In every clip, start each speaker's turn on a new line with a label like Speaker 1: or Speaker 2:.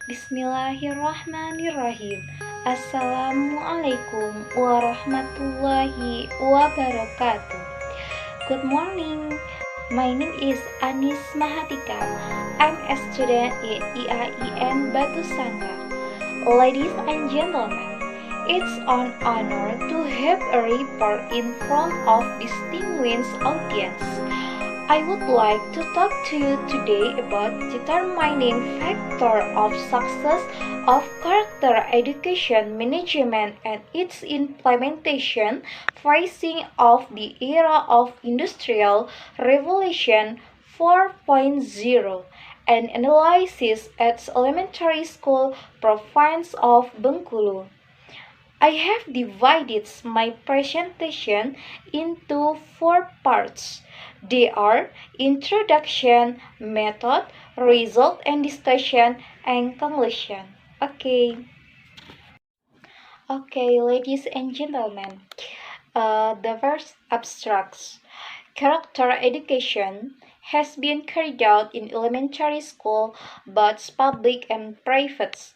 Speaker 1: Bismillahirrahmanirrahim. Assalamualaikum warahmatullahi wabarakatuh. Good morning. My name is Mahatika. I'm a student in IAIN Batu Sangkar. Ladies and gentlemen, it's an honor to have a report in front of distinguished audience. I would like to talk to you today about determining factor of success of character education management and its implementation facing of the era of Industrial Revolution 4.0 and analysis at elementary school province of Bengkulu. I have divided my presentation into 4 parts. They are introduction, method, result and discussion, and conclusion. Okay, ladies and gentlemen. The first abstracts. Character education has been carried out in elementary school, both public and private.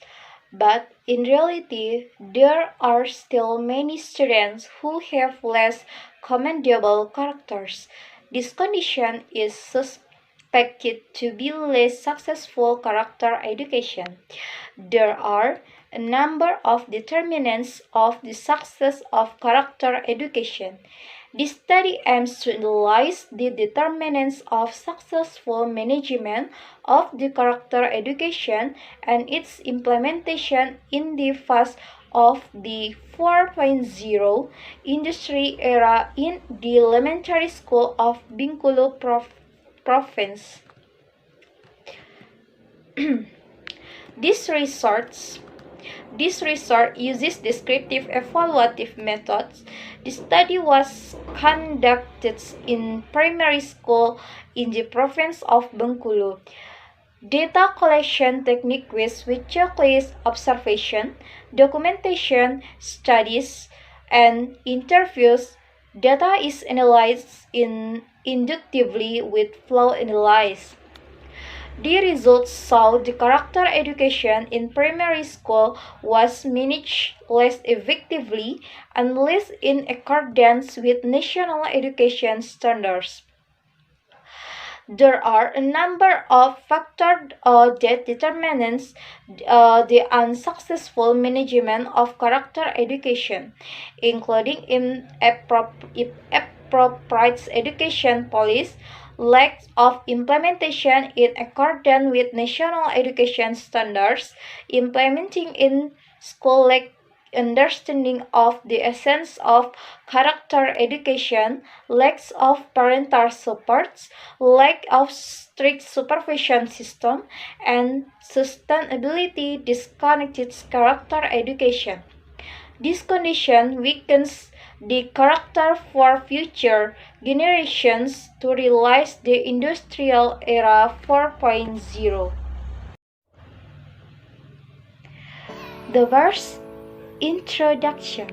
Speaker 1: But in reality, there are still many students who have less commendable characters. This condition is suspected to be less successful character education. There are a number of determinants of the success of character education. This study aims to analyze the determinants of successful management of the character education and its implementation in the phase of the 4.0 industry era in the elementary school of Bengkulu province. This research uses descriptive evaluative methods. The study was conducted in primary school in the province of Bengkulu. Data collection technique with checklist observation, documentation, studies, and interviews. Data is analyzed inductively with flow analysis. The results show the character education in primary school was managed less effectively and less in accordance with national education standards. There are a number of factors that determine the unsuccessful management of character education, including inappropriate education policy, lack of implementation in accordance with national education standards, implementing in school lack understanding of the essence of character education, lack of parental support, lack of strict supervision system, and sustainability disconnected character education. This condition weakens the character for future generations to realize the industrial era 4.0. The verse introduction.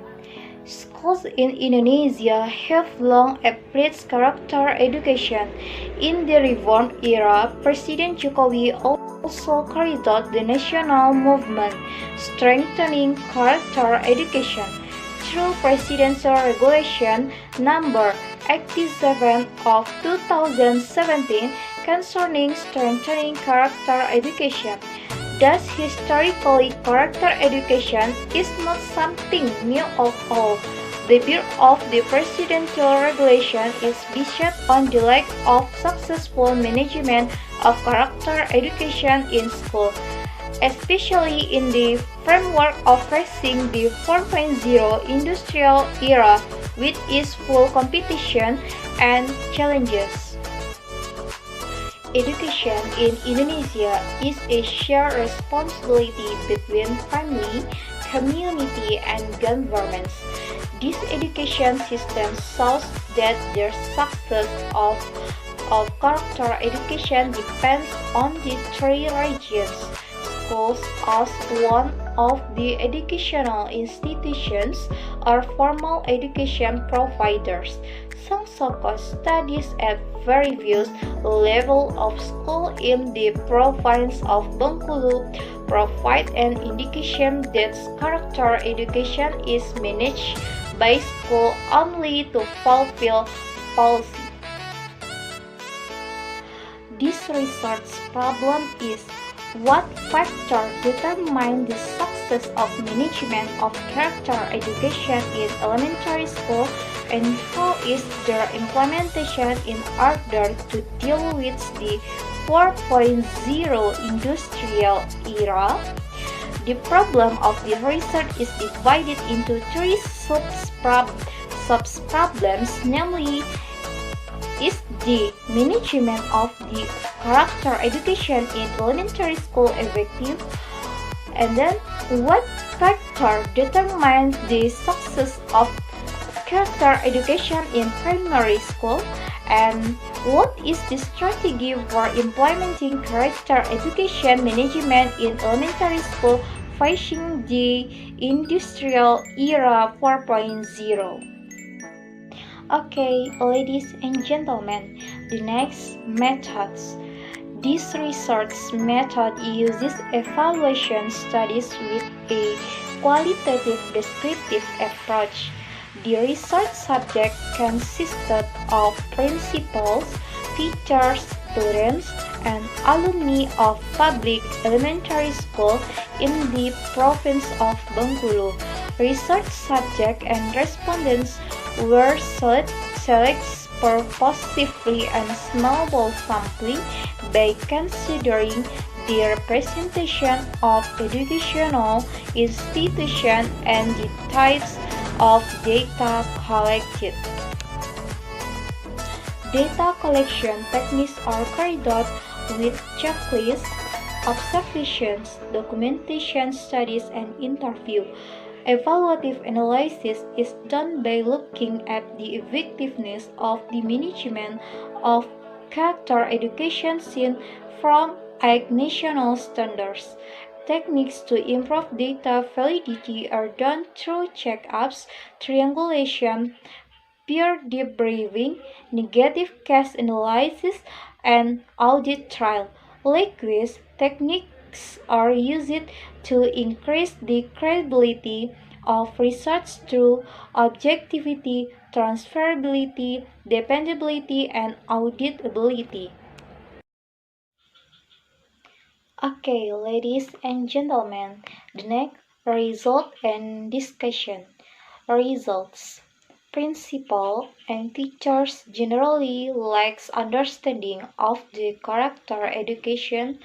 Speaker 1: Schools in Indonesia have long applied character education. In the reform era, President Jokowi also carried out the national movement strengthening character education through Presidential Regulation Number 87 of 2017 concerning strengthening character education. Thus, historically, character education is not something new at all. The birth of the presidential regulation is based on the lack of successful management of character education in school, especially in the framework of facing the 4.0 industrial era with its full competition and challenges. Education in Indonesia is a shared responsibility between family, community, and governments. This education system shows that the success of character education depends on the 3 regions: schools as one of the educational institutions or formal education providers. Some so-called studies at various levels of school in the province of Bengkulu provide an indication that character education is managed by school only to fulfill policy. This research problem is what factors determine the success of management of character education in elementary school and how is their implementation in order to deal with the 4.0 industrial era? The problem of the research is divided into three sub-problems, namely, is the management of the character education in elementary school effective? And then, what factor determines the success of character education in primary school? And what is the strategy for implementing character education management in elementary school facing the industrial era 4.0? Okay, ladies and gentlemen, the next methods. This research method uses evaluation studies with a qualitative descriptive approach. The research subject consisted of principals, teachers, students, and alumni of public elementary school in the province of Bengkulu. Research subject and respondents were selected purposefully and snowball sampling by considering the representation of educational institutions and the types of data collected. Data collection techniques are carried out with checklists, observations, documentation studies, and interview. Evaluative analysis is done by looking at the effectiveness of the management of character education seen from national standards. Techniques to improve data validity are done through check-ups, triangulation, peer debriefing, negative case analysis, and audit trail. Likewise, techniques are used to increase the credibility of research through objectivity, transferability, dependability, and auditability. Okay, ladies and gentlemen, the next result and discussion. Results. Principal and teachers generally lacks understanding of the character education.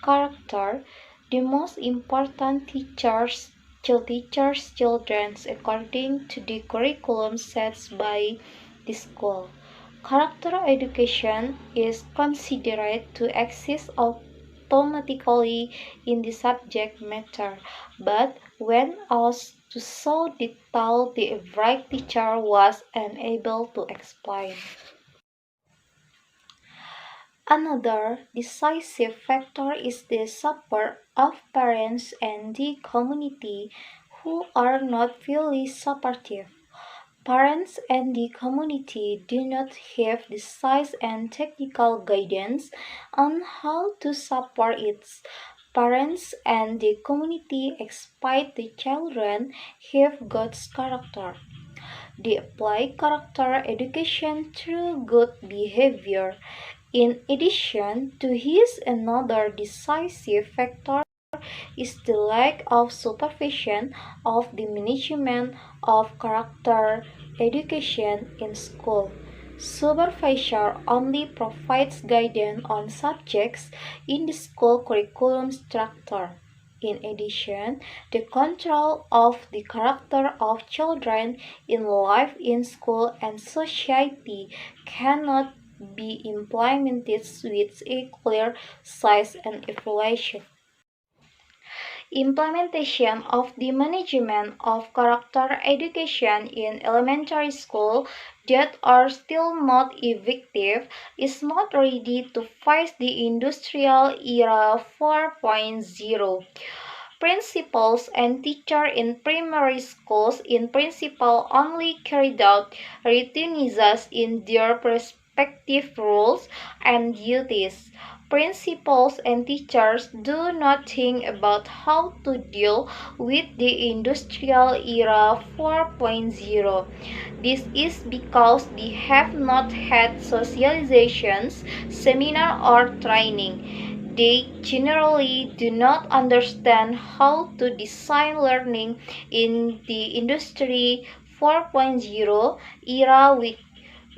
Speaker 1: Character, the most important teachers children according to the curriculum set by the school. Character education is considered to exist automatically in the subject matter, but when asked to show detail, the right teacher was unable to explain. Another decisive factor is the support of parents and the community who are not fully supportive. Parents and the community do not have the size and technical guidance on how to support it. Parents and the community expect the children have good character. They apply character education through good behavior. In addition to his another decisive factor is the lack of supervision of the management of character education in school. Supervisor only provides guidance on subjects in the school curriculum structure. In addition, the control of the character of children in life in school and society cannot be implemented with a clear size and evaluation. Implementation of the management of character education in elementary school that are still not effective is not ready to face the industrial era 4.0. Principals and teachers in primary schools in principle only carried out routines in their respective roles and duties. Principals and teachers do not think about how to deal with the industrial era 4.0. This is because they have not had socializations, seminar or training. They generally do not understand how to design learning in the industry 4.0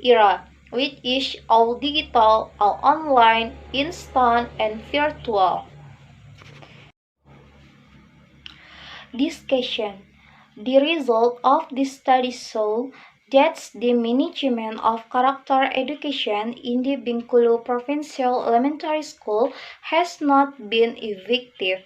Speaker 1: era, which is all digital, all online, instant, and virtual. Discussion. The result of this study show that the management of character education in the Bengkulu Provincial Elementary School has not been effective.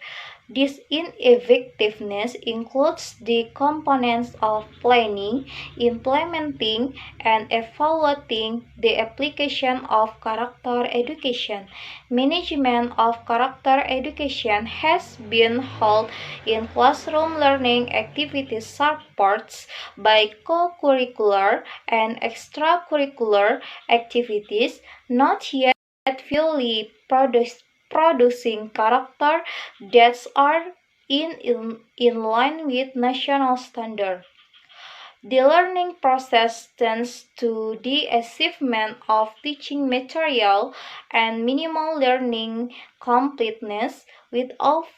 Speaker 1: This ineffectiveness includes the components of planning, implementing, and evaluating the application of character education. Management of character education has been held in classroom learning activities supports by co-curricular and extracurricular activities, not yet fully producing character that are in line with national standards. The learning process tends to the achievement of teaching material and minimal learning completeness without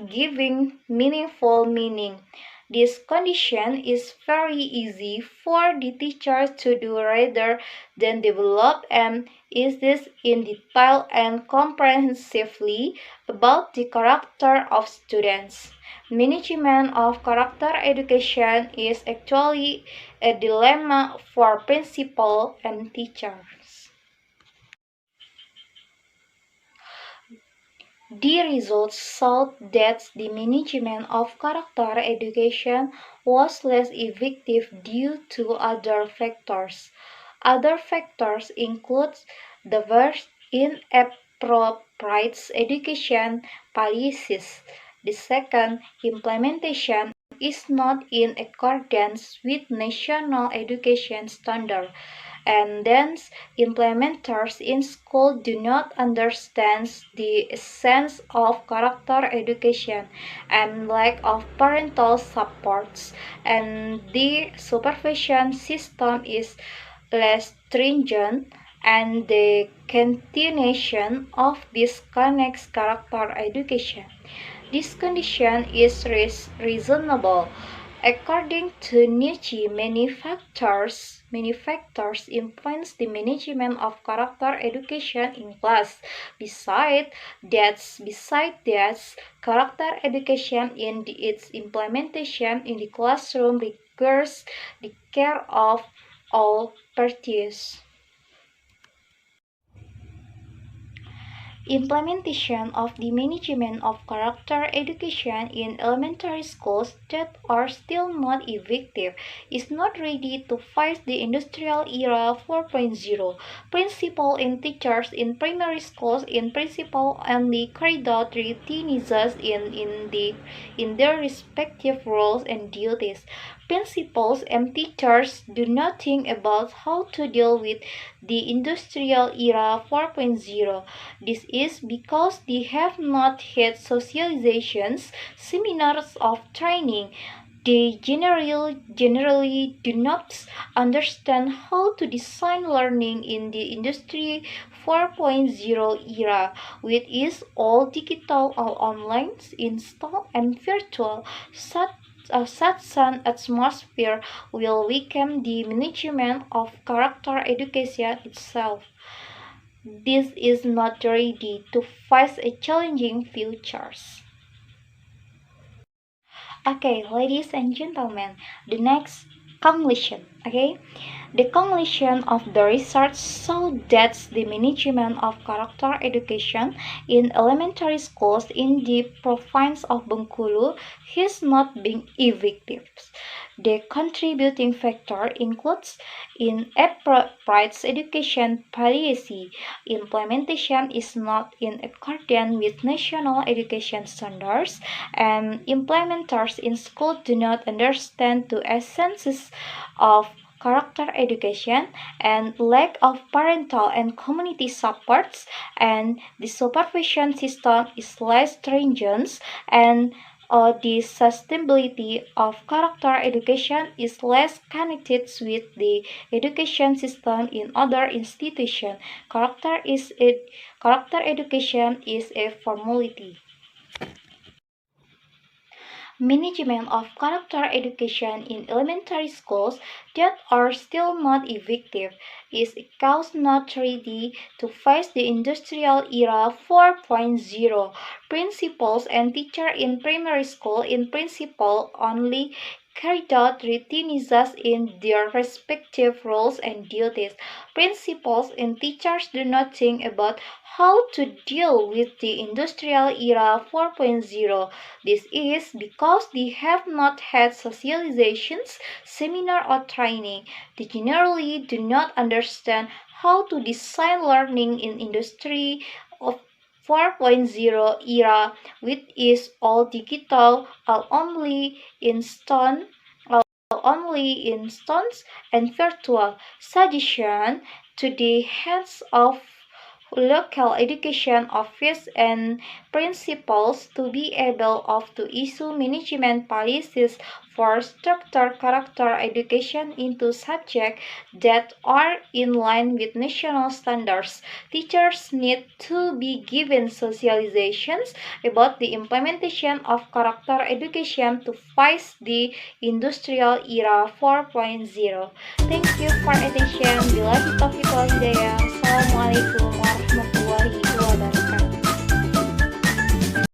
Speaker 1: giving meaningful meaning. This condition is very easy for the teacher to do rather than develop and is this in detail and comprehensively about the character of students. Management of character education is actually a dilemma for principals and teachers. The results showed that the management of character education was less effective due to other factors. Other factors include the first inappropriate education policies. The second, implementation is not in accordance with national education standards, and thence implementers in school do not understand the essence of character education and lack of parental supports, and the supervision system is less stringent, and the continuation of this connects character education. This condition is reasonable. According to Nietzsche, many factors influence the management of character education in class. Besides that, character education in its implementation in the classroom requires the care of all parties. Implementation of the management of character education in elementary schools that are still not effective is not ready to face the industrial era 4.0. Principals and teachers in primary schools in principle only carried out routines in their respective roles and duties. Principals and teachers do not think about how to deal with the industrial era 4.0. This is because they have not had socializations, seminars of training. They generally do not understand how to design learning in the industry 4.0 era, which is all digital, all online, instant, and virtual. Such an atmosphere will weaken the management of character education itself. This is not ready to face a challenging futures. Okay, ladies and gentlemen, the next conclusion. Okay, the conclusion of the research showed that the management of character education in elementary schools in the province of Bengkulu has not been effective. The contributing factor includes inappropriate education policy. Implementation is not in accordance with national education standards, and implementers in school do not understand the essences of character education, and lack of parental and community supports, and the supervision system is less stringent, and the sustainability of character education is less connected with the education system in other institutions. Character education is a formality. Management of character education in elementary schools that are still not effective is a cause not ready to face the industrial era 4.0. Principals and teachers in primary school in principle only carried out routine tasks in their respective roles and duties. Principals and teachers do not think about how to deal with the industrial era 4.0. This is because they have not had socializations, seminar or training. They generally do not understand how to design learning in industry of 4.0 era, which is all digital, only instance and virtual. Suggestion to the heads of local education office and principals to be able to issue management policies for structured character education into subjects that are in line with national standards. Teachers need to be given socializations about the implementation of character education to face the industrial era 4.0. Thank you for attention. Bila kita Assalamualaikum warahmatullahi